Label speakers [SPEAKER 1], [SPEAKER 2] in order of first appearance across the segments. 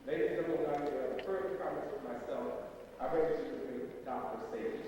[SPEAKER 1] Ladies and gentlemen, the first comments for myself, I registered with Dr. Sebi.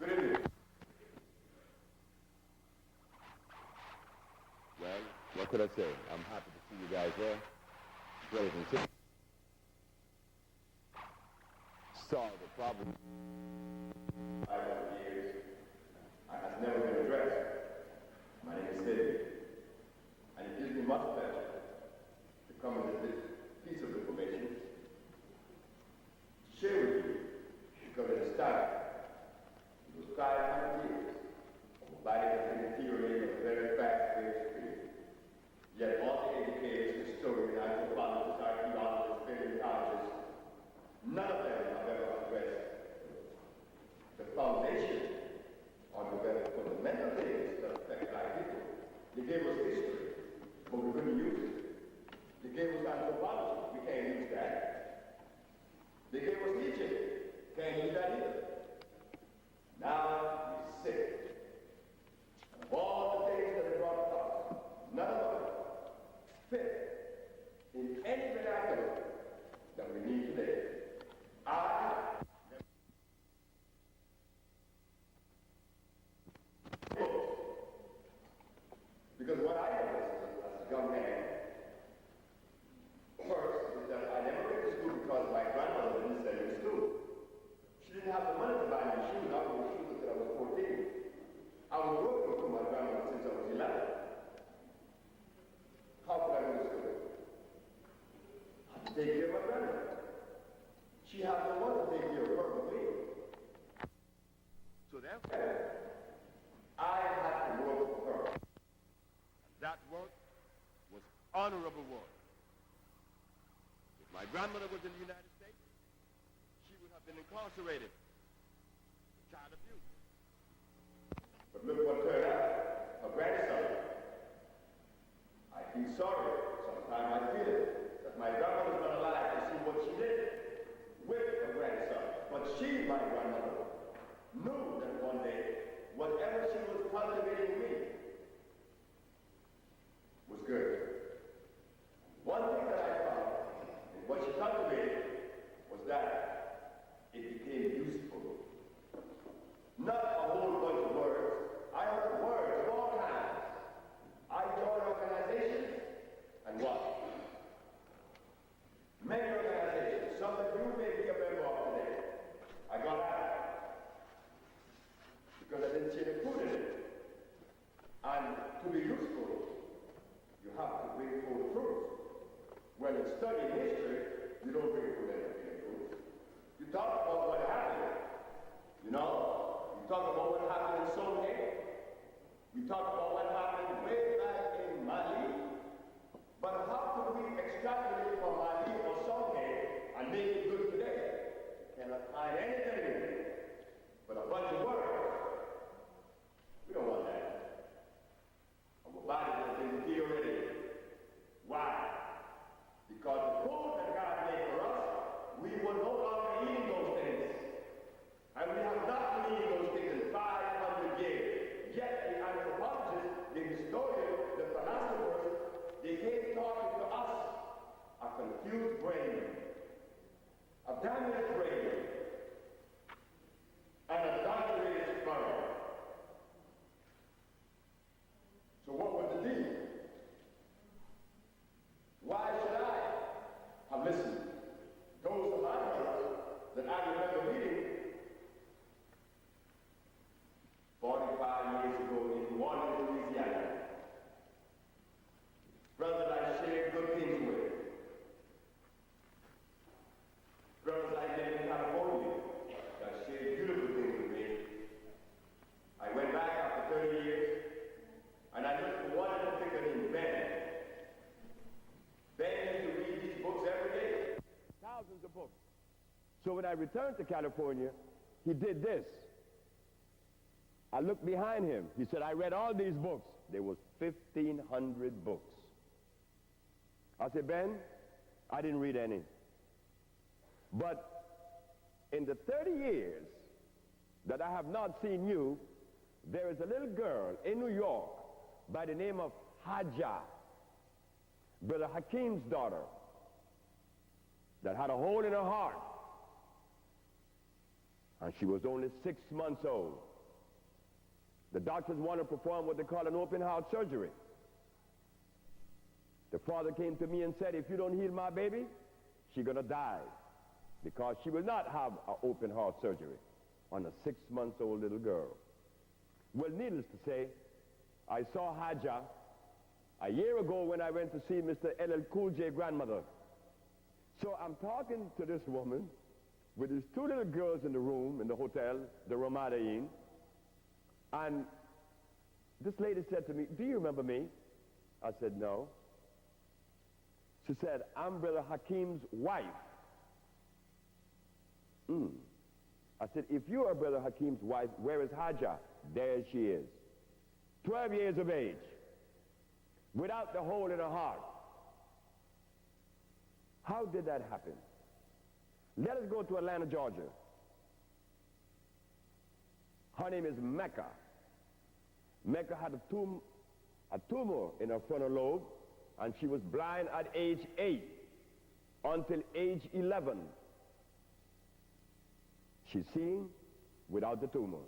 [SPEAKER 1] Good evening.
[SPEAKER 2] Well, what could I say? I'm happy to see you guys there. Brothers and sisters. Solve the problem.
[SPEAKER 1] I have years. Has never been addressed. My name is Sebi. And it gives me much pleasure to come with this piece of information to share with you, because it is time. It was 500 years. The body has been deteriorating at a very fast pace. Yet all the educators, historians, anthropologists, archaeologists, paleontologists, none of them have ever addressed the foundation or the very fundamental things that affect black people. They gave us history, but we couldn't use it. They gave us anthropology, we can't use that. They gave us Egypt, can't use that either. Now we sit. And of all the things that they brought us, none of them fit in any vernacular that we need today. Because what I noticed as a young man, first, is that I never went to school because my grandmother didn't send me to school. She didn't have the money to buy me shoes. I was shoes until I was 14. I was working for my grandmother since I was 11. How could I go to school? I had to take care of my grandmother. She had no one to take care of her but me. So therefore, I had to work for her.
[SPEAKER 2] That work was honorable work. If my grandmother was in the United States, she would have been incarcerated for child abuse.
[SPEAKER 1] But look what turned out. Her grandson. I feel sorry. Sometimes I feel it. That my grandmother's not alive to see what she did with her grandson. But she, my grandmother, knew that one day, whatever she was cultivating in me was good. One thing that I found in what she cultivated was that it became useful. Not a whole bunch of words. I heard words of all kinds. I joined organizations, and what? Many organizations, some that you may be a member of today. I got out because I didn't see any food in it. And to be useful, you have to bring forth fruit. When you study history, you don't bring forth any fruit. You talk about what happened. You know, you talk about what happened in Somalia. You talk about what happened way back in Mali. But how could we extrapolate from Mali or Somalia and make it good today? You cannot find anything but a bunch of words. We don't want that. Our body has been deteriorated. Why? Because the food that God made for us, we were no longer eating those things. And we have not been eating those things in 500 years. Yet the anthropologists, the historians, the philosophers, they came talking to us a confused brain, a damaged brain, and a adulterated sperm. So what was the deal? Why should I have listened? Those of my brothers that I remember reading 45 years ago in New Orleans, Louisiana. Brothers I shared good things with. Brothers I met in California that shared beautiful things with me. I went back after 30 years and I looked for one in particular named Ben. Ben used to read these books every day.
[SPEAKER 2] Thousands of books. So when I returned to California, he did this. I looked behind him. He said, I read all these books. There was 1,500 books. I said, Ben, I didn't read any. But in the 30 years that I have not seen you, there is a little girl in New York by the name of Haja, Brother Hakim's daughter, that had a hole in her heart. And she was only 6 months old. The doctors wanted to perform what they call an open heart surgery. The father came to me and said, if you don't heal my baby, she's going to die, because she will not have an open heart surgery on a 6-month-old little girl. Well, needless to say, I saw Haja a year ago when I went to see Mr. LL Cool J grandmother. So I'm talking to this woman with these 2 little girls in the room in the hotel, the Ramada Inn, and this lady said to me, do you remember me? I said, no. She said, I'm Brother Hakim's wife. I said, if you are Brother Hakim's wife, where is Haja? There she is. 12 years of age, without the hole in her heart. How did that happen? Let us go to Atlanta, Georgia. Her name is Mecca. Mecca had a tumor in her frontal lobe, and she was blind at age 8 until age 11. She's seeing without the tumor.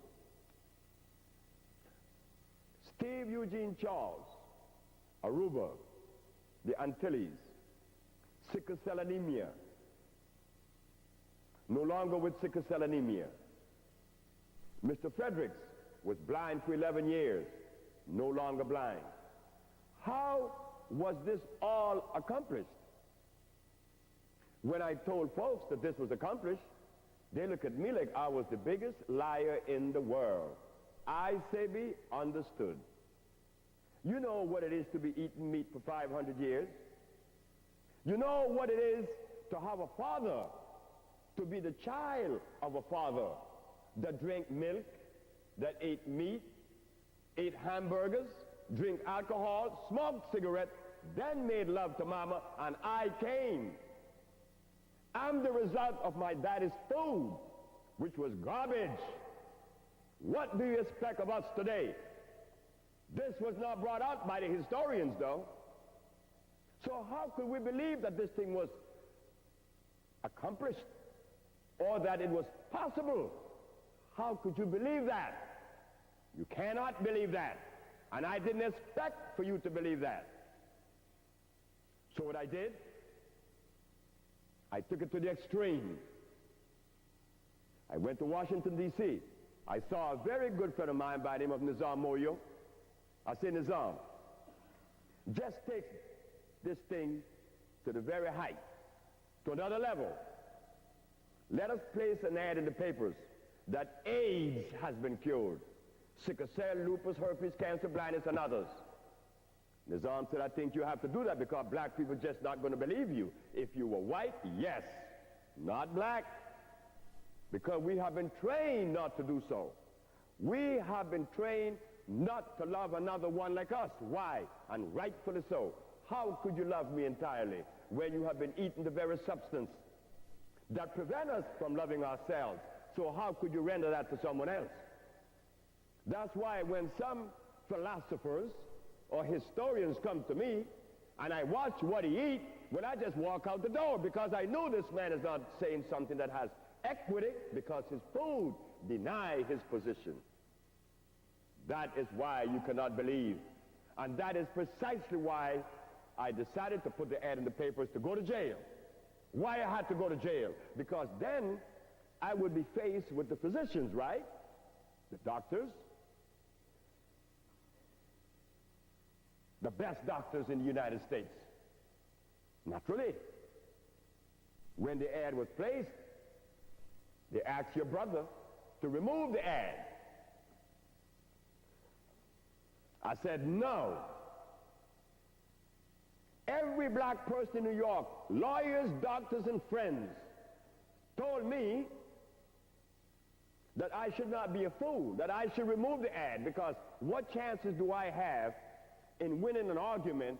[SPEAKER 2] Steve Eugene Charles, Aruba, the Antilles, sickle cell anemia, no longer with sickle cell anemia. Mr. Fredericks was blind for 11 years, no longer blind. How was this all accomplished? When I told folks that this was accomplished, they look at me like I was the biggest liar in the world. I, Sebi, understood. You know what it is to be eating meat for 500 years. You know what it is to have a father, to be the child of a father that drank milk, that ate meat, ate hamburgers, drink alcohol, smoked cigarettes, then made love to mama, and I came. I'm the result of my daddy's food, which was garbage. What do you expect of us today? This was not brought out by the historians, though. So how could we believe that this thing was accomplished, or that it was possible? How could you believe that? You cannot believe that. And I didn't expect for you to believe that. So what I did, I took it to the extreme. I went to Washington, D.C. I saw a very good friend of mine by the name of Nizam Moyo. I said, Nizam, just take this thing to the very height, to another level. Let us place an ad in the papers that AIDS has been cured. Sickle cell, lupus, herpes, cancer, blindness, and others. Nizam said, I think you have to do that because black people are just not going to believe you. If you were white, yes. Not black. Because we have been trained not to do so. We have been trained not to love another one like us. Why? And rightfully so. How could you love me entirely when you have been eating the very substance that prevent us from loving ourselves? So how could you render that to someone else? That's why when some philosophers or historians come to me and I watch what he eats, well, I just walk out the door because I know this man is not saying something that has equity because his food deny his position. That is why you cannot believe. And that is precisely why I decided to put the ad in the papers to go to jail. Why I had to go to jail? Because then I would be faced with the physicians, right? The doctors, the best doctors in the United States. Naturally. When the ad was placed, they asked your brother to remove the ad. I said, no. Every black person in New York, lawyers, doctors, and friends, told me that I should not be a fool, that I should remove the ad, because what chances do I have in winning an argument